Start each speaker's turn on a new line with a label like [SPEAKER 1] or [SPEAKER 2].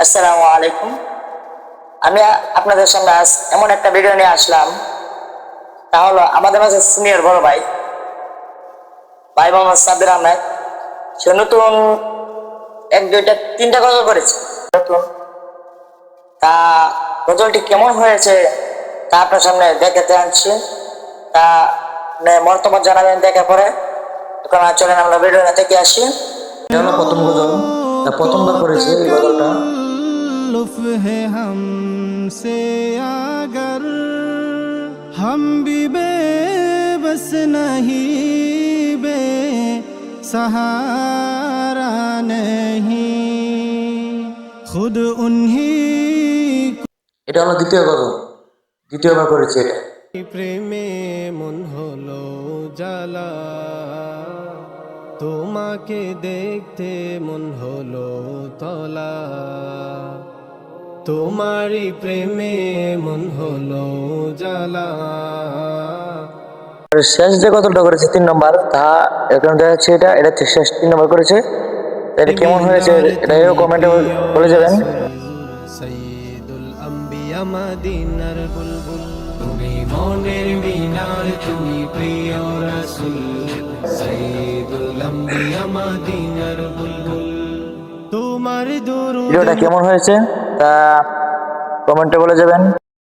[SPEAKER 1] আসসালামু আলাইকুম। আমি আপনাদের সামনে আজ এমন একটা ভিডিও নিয়ে আসলাম, তা হলো আমাদের মাঝে সিনিয়র বড় ভাই ভাই মোহাম্মদ সাব্বির আহমেদ। সে নতুন এক দুইটা তিনটা গজল করেছে নতুন। তা গজলটি কেমন হয়েছে তা আপনার সামনে দেখাতে আনছি। তা মতামত জানাবেন দেখার পরে। এখন চলেন আমরা ভিডিও থেকে আসি। এটা হলো প্রথম গজল, তা প্রথমবার করেছে এই গজলটা।
[SPEAKER 2] लुफ है हमसे अगर हम भी बेबस नहीं बे सहारा नहीं खुद उन्हीं
[SPEAKER 1] এটা হলো দ্বিতীয় গজল, দ্বিতীয়বার করেছে এটা।
[SPEAKER 2] প্রেমে মন হলো জ্বালা তোমাকে দেখতে মন হলো তলা তোমারই প্রেমে মন হলো জ্বালা।
[SPEAKER 1] আর শেষ যে গজলটা করেছে 3 নম্বর, তা এখন দেখা যাচ্ছে এটা এটা শেষ 3 নম্বর করেছে। এটা কেমন হয়েছে এটা কমেন্টে বলে যাবেন।
[SPEAKER 2] সৈয়দুল আম্বিয়া মদিনার বুলবুল তুমি মনের মিনার তুমি প্রিয় রাসূল সৈয়দুল আম্বিয়া মদিনার বুলবুল তোমার দুরূদ
[SPEAKER 1] ভিডিওটা কেমন হয়েছে তা কমেন্টে বলে যাবেন।